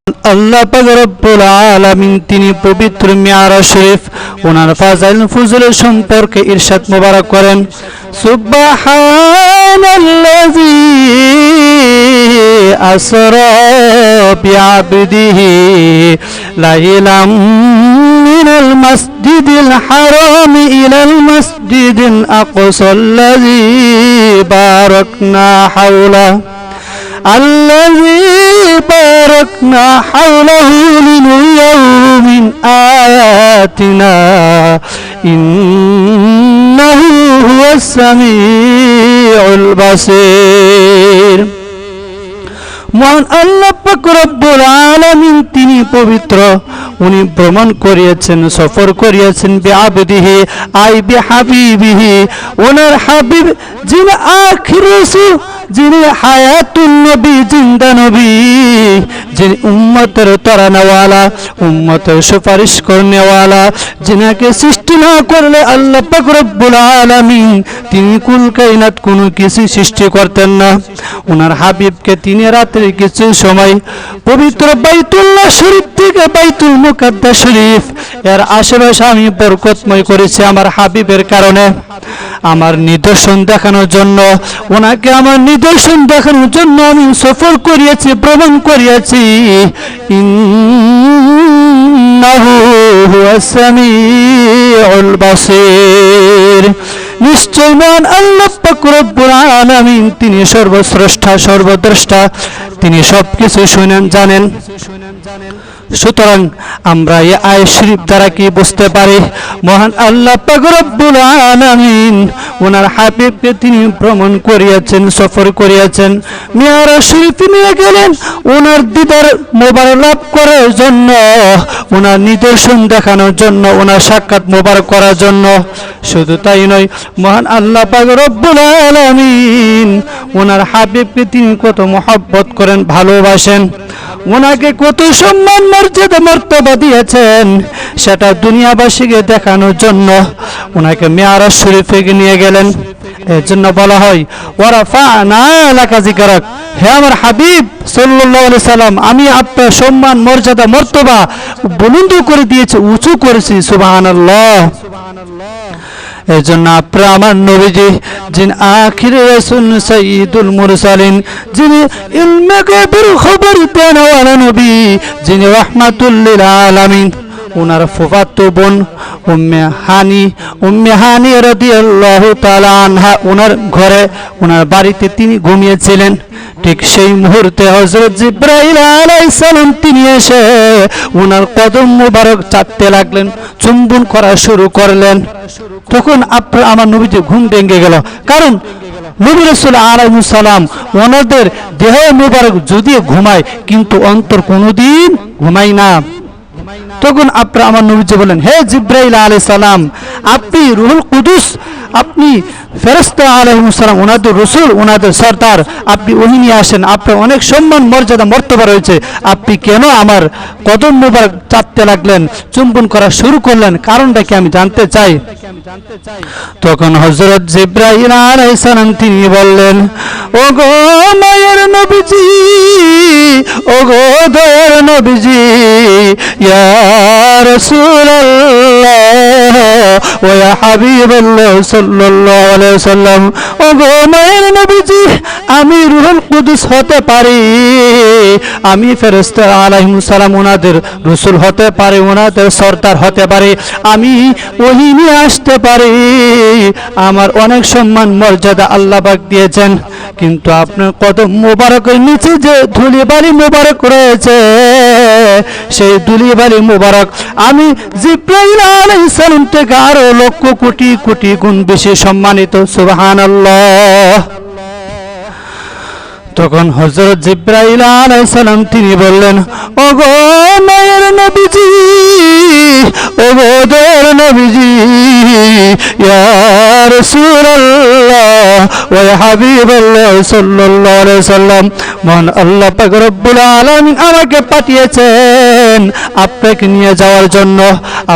আল্লাহ পাক রব্বুল আলামিন তিনি পবিত্র মিআরাজ শরীফ ওনার ফাজাইল ফুজুলের সম্পর্কে ইরশাদ মোবারক করেন, সুবহানাল্লাযী আসরা বিআবদিহি লাইলাম মিনাল মাসজিদিল হারাম ইলাল মাসজিদিল আকসাল্লাযী বারাকনা হাওলা الذي باركنا حوله لنريه من آياتنا إنه هو السميع البصير। মহান আল্লাহ পাক রব্বুল আলামিন তিনি পবিত্র, উনি ভ্রমণ করিয়েছেন, সফর করিয়েছেন বিআবদিহি আই বিহাবিবিহি, ওনার হাবিব যিনি আখির রাসূল, যিনি হায়াতুন নবী, জিন্দা নবী, যিনি উম্মতের তারানাওয়ালা, উম্মতের সুপারিশ করনেওয়ালা, যিনাকে সৃষ্টি না করলে আল্লাহ পাক রব্বুল আলামিন তিনি কুল কায়নাত কোনো কিছু সৃষ্টি করতেন না। ওনার হাবিবকে তিনি রাতের কিছু সময় পবিত্র বাইতুল্লাহ শরীফ থেকে বাইতুল মুকাদ্দাস শরীফ এর আশেপাশে আমি বরকতময় করেছি আমার হাবিবের কারণে, আমার নিদর্শন দেখানোর জন্য, ওনাকে আমার নিদর্শন দেখানোর জন্য আমি সফর করিয়েছি, ভ্রমণ করিয়েছি। ইন্নাহু হুয়াস সামিউল বাসীর, নিশ্চয় মহান আল্লাহ পাক রব্বুল আলামিন তিনি সর্বশ্রেষ্ঠা, সর্বদ্রষ্টা, তিনি সবকিছু শুনেন, জানেন। সুতরাং আমরা এই আয়াত শরীফ দ্বারা কি বুঝতে পারি, মহান আল্লাহ পাক রব্বুল আলামিন ওনার হাবিবকে তিনি ভ্রমণ করিয়েছেন, সফর করিয়েছেন, মিআরাজ শরীফ নিয়ে গেলেন ওনার দিদার মোবারক লাভ করার জন্য, ওনার নিদর্শন দেখানোর জন্য, ওনার সাক্ষাৎ মোবারক করার জন্য। শুধু তাই নয়, মহান আল্লাহ পাক রব্বুল আলামিন ওনার হাবিবকে তিনি কত মহব্বত করেন, ভালোবাসেন, ওনাকে কত সম্মান মর্যাদা মর্তবা দিয়েছেন, সেটা দুনিয়াবাসীকে দেখানোর জন্য ওনাকে মিআরাজ শরীফে নিয়ে গেলেন। এর জন্য বলা হয় ওয়ারাফা'না লাকা যিকরাক, হে আমার হাবিব সাল্লাল্লাহু আলাইহি সাল্লাম, আমি আপনার সম্মান মর্যাদা মর্তবা বুলন্দ করে দিয়েছি, উঁচু করেছি। সুবহানাল্লাহ। এই জন্য আপনারা আমার নবীজি, যিনি আখির রাসূল, সাইয়্যিদুল মুরসালিন, যিনি ইলমে গায়বের খবর দেনওয়ালা নবী, যিনি রাহমাতুল লিল আলামিন, ওনার ফুফাতো বোন উম্মে হানি রাদিয়াল্লাহু তাআলা আনহা ওনার ঘরে, ওনার বাড়িতে তিনি ঘুমিয়েছিলেন। ঠিক সেই মুহূর্তে হযরত জিবরাইল আলাইহিস সালাম তিনি এসে ওনার কদম মোবারক চাটতে লাগলেন, চুম্বন করা শুরু করলেন। তখন আপনার আমার নবীজি ঘুম ভেঙে গেল, কারণ নবী রাসূল আলাইহিস সালাম ওনাদের দেহ মোবারক যদিও ঘুমায় কিন্তু অন্তর কোনোদিন ঘুমায় না। তখন আপনার আমার নবীজি বলেন, হে জিবরাইল আলাইহিস সালাম, আপনি রূহুল কুদুস, আপনি ফেরেশতা আলাইহিস সালাম, ওনাদের রাসূল, ওনাদের সরদার, আপনি ওহী নিয়ে আসেন, আপনার অনেক সম্মান মর্যাদা মর্তবা রয়েছে, আপনি কেন আমার কদম মোবারক চাটতে লাগলেন, চুম্বন করা শুরু করলেন, কারণটা কি আমি জানতে চাই। তখন হযরত জিবরাইল আলাইহিস সালাম তিনি বললেন, ওগো মায়ের নবীজি, ওগো দয়ার নবীজি, ইয়া রাসূলুল্লাহ ওয়া ইয়া হাবিবাল্লাহ সাল্লাল্লাহু আলাইহি ওয়াসাল্লাম, ওগো মায়ের নবীজি, আমি রূহুল কুদুস হতে পারি, আমি ফেরেশতা আলাইহিস সালাম ওনাদের রাসূল হতে পারি, ওনাদের সরদার হতে পারি, আমি ওহী নিয়ে আসতে পারি, আমার অনেক সম্মান মর্যাদা আল্লাহ পাক দিয়েছেন, কিন্তু আপনার কদম মোবারকের নিচে যে ধুলিবালি মোবারক রয়েছে, সেই ধুলিবালি মোবারক আমি জিবরাইল আলাইহিস সালাম থেকে আরো লক্ষ কোটি কোটি গুণ বেশি সম্মানিত। সুবহানাল্লাহ। তখন হযরত জিবরাইল আলাইহিস সালাম তিনি বললেন, ওগো মায়ের নবীজি, ওগো দয়ার নবীজি, ইয়া রাসূলুল্লাহ ওয়া ইয়া হাবিবাল্লাহ সাল্লাল্লাহু আলাইহি ওয়াসাল্লাম, মহান আল্লাহ পাক রব্বুল আলামিন আমাকে পাঠিয়েছেন আপনাকে নিয়ে যাওয়ার জন্য,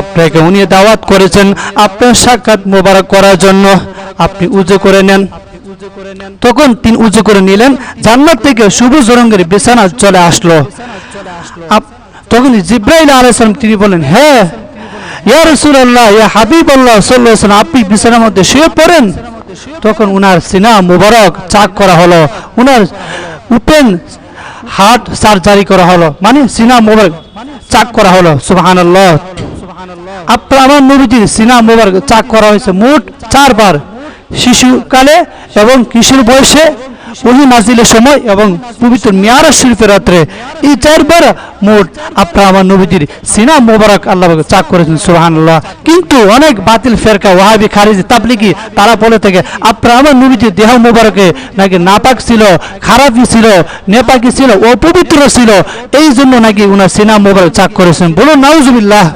আপনাকে উনি দাওয়াত করেছেন আপনার সাক্ষাৎ মোবারক করার জন্য, আপনি উযু করে নেন। তখন তিনি উজু করে নিলেন, জান্নাত থেকে সবুজ রঙের বিছানা চলে আসলো। তখন জিব্রাইল আলাইহিস সালাম তিনি বলেন, হ্যাঁ ইয়া রাসূলুল্লাহ, ইয়া হাবিবাল্লাহ সাল্লাল্লাহু আলাইহি ওয়াসাল্লাম, আপনি বিছানার মধ্যে শুয়ে পড়েন। তখন উনার সিনা মুবারক চাক করা হলো, উনার ওপেন হার্ট সার্জারি করা হলো, মানে সিনা মুবারক চাক করা হলো। সুবহানাল্লাহ। আপনার আমার নবীজির সিনা মুবারক চাক করা হয়েছে মোট 4 বার, শিশুকালে এবং কিশোর বয়সে, ওহী নাজিলের সময় এবং পবিত্র মিরাজ শরীফের রাত্রে, এই 4 বার মোট আপনার আমার নবীজির সিনা মোবারক আল্লাহ চাক করেছেন। সুবহানাল্লাহ। কিন্তু অনেক বাতিল ফেরকা, ওয়াহাবি, খারিজি, তাবলিগি, তারা বলে থাকে আপনার আমার নবীজির দেহ মোবারকে নাকি নাপাক ছিল, খারাপই ছিল, নেপাকি ছিল, অপবিত্র ছিল, এই জন্য নাকি উনার সিনা মোবারক চাক করেছেন। বলুন নাউজুবিল্লাহ।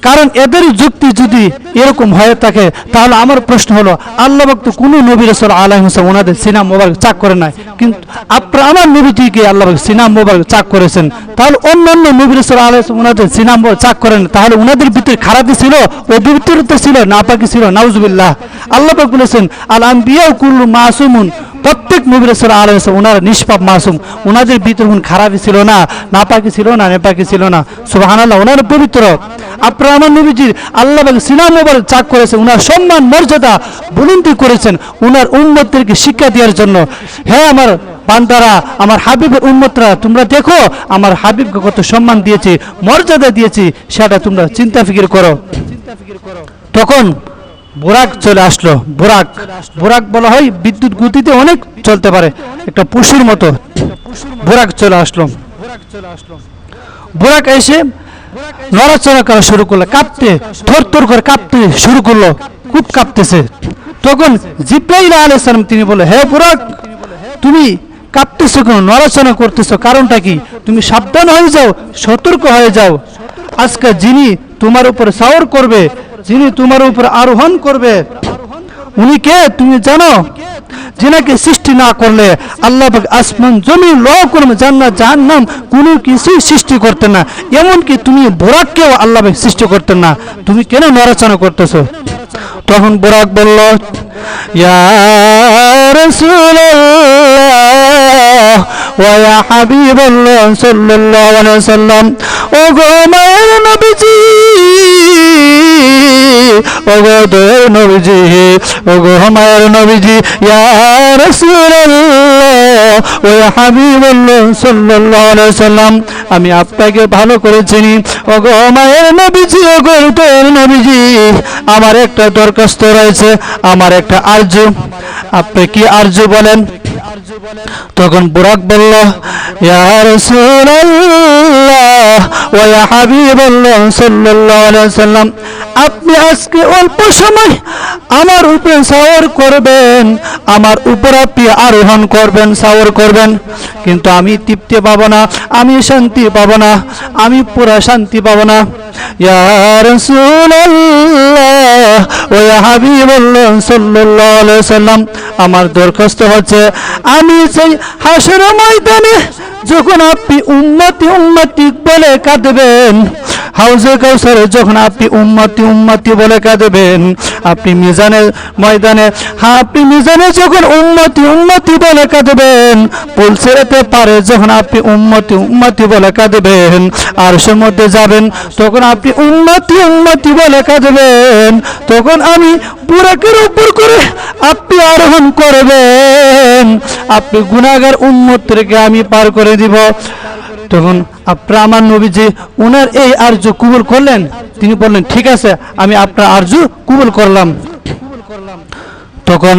কারণ এদের যুক্তি যদি এরকম হয়ে থাকে, তাহলে আমার প্রশ্ন হলো, আল্লাহ পাক তো কোনো নবী রাসূল আলাইহিস সালাম ওনাদের সিনা মোবারক চাক করে নাই, কিন্তু আপনার আমার নবীজিকে আল্লাহ পাক সিনা মোবারক চাক করেছেন। তাহলে অন্যান্য নবী রাসূল আলাইহিস সালাম ওনাদের সিনা মোবারক চাক করেন, তাহলে ওনাদের ভিতরে খারাপই ছিল, অপবিত্রতা ছিল, নাপাকি ছিল। নাউজুবিল্লাহ। আল্লাহ পাক বলেছেন আল আম্বিয়া কুল্লু মাসুমুন, প্রত্যেক নবী রাসূল আলাইহিস সালাম ওনারা নিষ্পাপ মাসুম, ওনাদের ভিতরে কোনো খারাপই ছিল না, নাপাকি ছিল না, নেপাকি ছিল না। সুবহানাল্লাহ। ওনারা পবিত্র। আপনার আমার নবীজির আল্লাহ পাক সিনা মোবারক চাক করেছেন, ওনার সম্মান মর্যাদা বুলন্দি করেছেন ওনার উম্মতদেরকে শিক্ষা দেওয়ার জন্য। হ্যাঁ আমার বান্দারা, আমার হাবিবের উম্মতরা, তোমরা দেখো আমার হাবিবকে কত সম্মান দিয়েছি, মর্যাদা দিয়েছি, সেটা তোমরা চিন্তা ফিকির করো। তখন বুরাক চলে আসলো। বুরাক বলা হয় বিদ্যুৎ গতিতে অনেক চলতে পারে, একটা পশুর মতো বুরাক চলে আসলো। বুরাক এসে নড়াচড়া করা শুরু করলো, কাঁপতে, থরথর করে কাঁপতে শুরু করলো, খুব কাঁপতেছে। তখন জিব্রাইল আলাইহিস সালাম তিনি বলে, হে বুরাক, তুমি কাঁপতেছো কেন, নড়াচড়া করতেছো, কারণটা কি? তুমি সাবধান হয়ে যাও, সতর্ক হয়ে যাও। আজকে যিনি তোমার উপর সাওর করবে, যিনি তোমার উপর আরোহণ করবে, উনি কে তুমি জানো? যিনাকে সৃষ্টি না করলে আল্লাহ পাক আসমান জমিন ল করবে, জান্নাত জাহান্নাম কোনো কিছুই সৃষ্টি করতেন না, এমনকি তুমি বুরাককেও আল্লাহ পাক সৃষ্টি করতেন না, তুমি কেন নড়াচড়া করতেছো? তখন বুরাক বলল, ইয়া রাসূলুল্লাহ ওয়া ইয়া হাবিবাল্লাহ সাল্লাল্লাহু আলাইহি ওয়াসাল্লাম, ও গো মায়ের নবীজি, ও গো দয়ার নবীজি, ও গো মায়ের নবীজি, ইয়া রাসূলুল্লাহ ওয়া ইয়া হাবিবাল্লাহ সাল্লাল্লাহু আলাইহি ওয়াসাল্লাম, আমি আপনাকে ভালো করে চিনি। ও গো মায়ের নবীজি, ও গো দয়ার নবীজি, আমার একটা দরখাস্ত রয়েছে, আমার একটা আরজু। আপনি কি আরজু বলেন? তখন বুরাক বলল, ইয়া রাসূলুল্লাহ ওয়া ইয়া হাবিবাল্লাহ সাল্লাল্লাহু আলাইহি ওয়াসাল্লাম, আপনি আজকে অল্প সময় আমার উপরে সাওর করবেন, আমার উপর আপনি আরোহণ করবেন, সাওর করবেন, কিন্তু আমি তৃপ্তি পাবো না, আমি শান্তি পাবো না, আমি পুরা শান্তি পাবো না। ইয়া রাসূলুল্লাহ ওয়া ইয়া হাবিবাল্লাহ সাল্লাল্লাহু আলাইহি ওয়াসাল্লাম, আমার দরখাস্ত হচ্ছে, আমি চাই হাসর ময়দানে যখন আপনি উম্মতি উম্মতি বলে কাঁদবেন, হাউজে কাউসারে যখন আপনি উম্মতি উম্মতি বলে কাঁদবেন, আপনি মিজানের ময়দানে, আপনি মিজানে যখন উম্মতি উম্মতি বলে কাঁদবেন, পুলসিরাতে পারে যখন আপনি উম্মতি উম্মতি বলে কাঁদবেন, আরশের মধ্যে যাবেন তখন আপনি উম্মতি উম্মতি বলে কাঁদবেন, তখন আমি বুরাকের উপর করে আপনি আরোহণ করবেন, আপনি গুনাহগার উম্মতদেরকে আমি পার করে দিব। তখন আপনার আমার নবীজি ওনার এই আরজু কবুল করলেন। তিনি বললেন, ঠিক আছে, আমি আপনার আরজু কবুল করলাম। তখন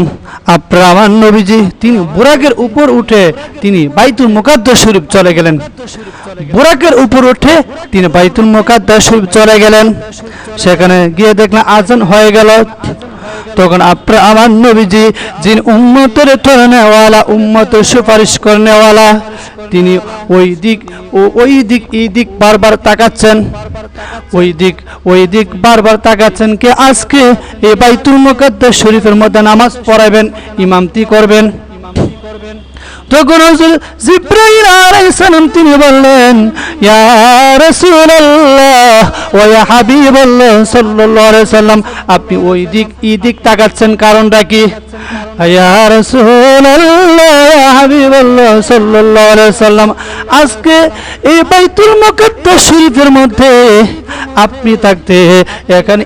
আপনার আমার নবীজি তিনি বুরাকের উপর উঠে তিনি বাইতুল মুকাদ্দাস শরীফ চলে গেলেন। বুরাকের উপর উঠে তিনি বাইতুল মুকাদ্দাস শরীফ চলে গেলেন। সেখানে গিয়ে দেখলেন আজান হয়ে গেল। তখন আপনার আমার নবীজি যিনি উম্মতের ধরনেওয়ালা, উম্মতের সুপারিশ করনেওয়ালা, তিনি ওই দিক ও ওই দিক এই দিক বারবার তাকাচ্ছেন, ওই দিক বারবার তাকাচ্ছেন, কে আজকে এই বাইতুল মুকাদ্দাস শরীফের মধ্যে নামাজ পড়াবেন, ইমামতি করবেন। তখন জিবরাইল আলাইহিস সালাম তিনি বললেন, ইয়া রাসূলুল্লাহ ওয়া ইয়া হাবিবাল্লাহ সাল্লাল্লাহু আলাইহি ওয়াসাল্লাম, আপনি ওই দিক এই দিক তাকাচ্ছেন, কারণটা কি? ইয়া রাসূলুল্লাহ ইয়া হাবিবাল্লাহ সাল্লাল্লাহু আলাইহি ওয়াসাল্লাম, আজকে এই বাইতুল মুকাদ্দাস শরীফের মধ্যে আপনি থাকতে এখানে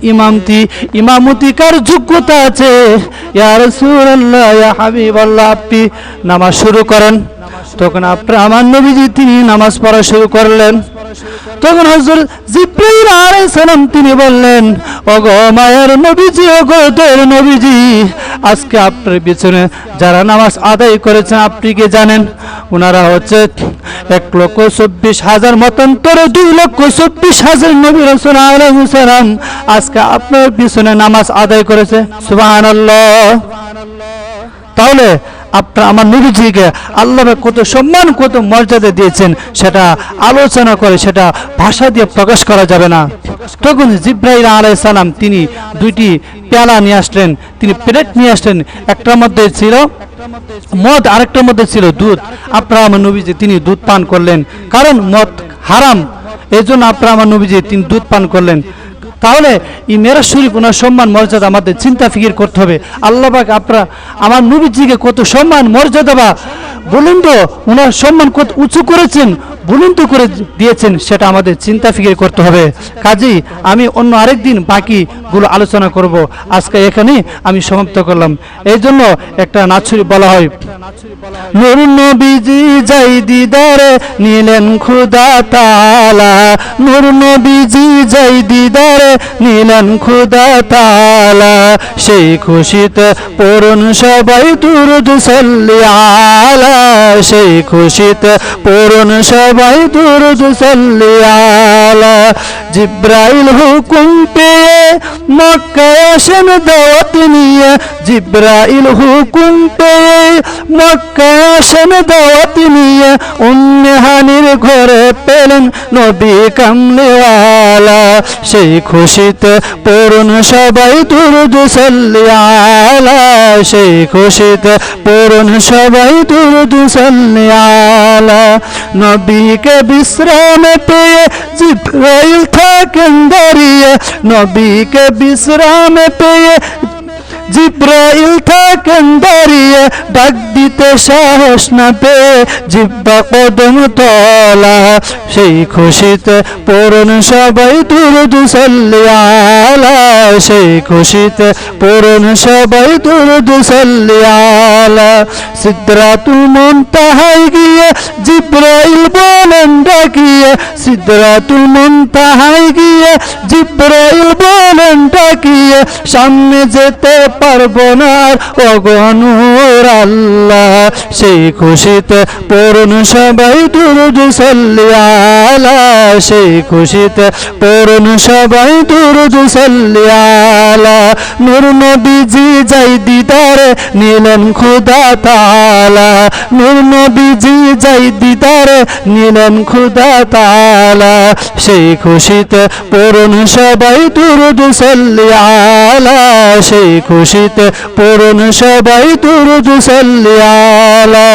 ইমামতি কার যোগ্যতা আছে? ইয়া রাসূলুল্লাহ ইয়া হাবিবাল্লাহ, আপনি নামাজ শুরু করেন। তখন আমার নবীজি তিনি নামাজ পড়া শুরু করলেন। তখন হযরত জিবরাইল আলাইহিস সালাম তিনি বললেন, ওগো মায়ের নবীজি, ওগো দয়ার নবীজি, আজকে আপনার পিছনে যারা নামাজ আদায় করেছেন আপনি কি জানেন? ওনারা হচ্ছে 1,24,000 মতান্তরে 2,24,000 নবী রাসূল আলাইহিস সালাম আজকে আপনার পিছনে নামাজ আদায় করেছে। সুবহানাল্লাহ। তাহলে আপনার আমার নবীজিকে আল্লাহ কত সম্মান কত মর্যাদা দিয়েছেন সেটা আলোচনা করে সেটা ভাষা দিয়ে প্রকাশ করা যাবে না। তখন জিবরাইল আলাইহিস সালাম তিনি দুইটি পেয়ালা নিয়ে আসলেন, তিনি প্লেট নিয়ে আসলেন। একটার মধ্যে ছিল মদ, আরেকটার মধ্যে ছিল দুধ। আপনার আমার নবীজি তিনি দুধ পান করলেন, কারণ মদ হারাম, এই জন্য আপনার আমার নবীজি তিনি দুধ পান করলেন। তাহলে এই মেরাজ শরীফ ওনার সম্মান মর্যাদা আমাদের চিন্তা ফিকির করতে হবে। আল্লাহ পাক আপনারা আমার নবীজিকে কত সম্মান মর্যাদা বা বলুন তো, ওনার সম্মান কত উঁচু করেছেন, বলুন তো করে দিয়েছেন, সেটা আমাদের চিন্তা ফিকির করতে হবে। কাজেই আমি অন্য আরেকদিন বাকিগুলো আলোচনা করব, আজকে এখানে আমি সমাপ্ত করলাম। এই জন্য একটা নাচ শরীফ বলা হয়, নূর নবীজি যাই দিদারে নিলেন খুদা তাআলা, নূর নবীজি যাই দিদারে নিলেন খুদা তাআলা, সেই খুশিতে পড়ুন সবাই দুরূদ সাল্লি আলা, সেই খুশিতে পড়ুন সবাই দুরূদ সাল্লি আলা। জিবরাইল হুকুম পেয়ে মক্কায় আসেন দাওয়াত নিয়ে, জিবরাইল হুকুম পেয়ে মক্কায় আসেন দাওয়াত নিয়ে, উম্মে হানির ঘরে পেলেন নবী কামলিওয়ালা, সেই খুশিতে পড়ুন সবাই দুরূদ সাল্লি আলা, সেই খুশিতে পড়ুন সবাই দুরূদ সাল্লি আলা। নবীকে বিশ্রাম পেয়ে জিবরাইল থাকেন দাঁড়িয়ে, নবীকে বিশ্রাম পেয়ে জিবরাইল থাকেন দাঁড়িয়ে, ডাক দিতে সাহস না পেয়ে জিব্বা কদম তলা, সেই খুশিতে পড়ুন সবাই দুরূদ সাল্লি আলা, সেই খুশিতে পড়ুন সবাই দুরূদ সাল্লি আলা। সিদরাতুল মুনতাহায় গিয়ে জিবরাইল বলেন ডাকিয়ে, সিদরাতুল মুনতাহায় গিয়ে জিবরাইল বলেন ডাকিয়ে, সামনে যেতে পারবো না ওগো নূর আল্লাহ, সেই খুশিতে পড়ুন সবাই দুরূদ সাল্লি আলা, সেই খুশিতে পড়ুন সবাই দুরূদ সাল্লি আলা। নূর নবীজি যাই দিদারে নিলেন খুদা তাআলা, নূর নবীজি যাই দিদারে নিলেন খুদা তাআলা, সেই খুশিতে পড়ুন সবাই দুরূদ সাল্লি আলা, সেই খুশিতে পড়ুন সবাই দুরূদ সাল্লি আলা।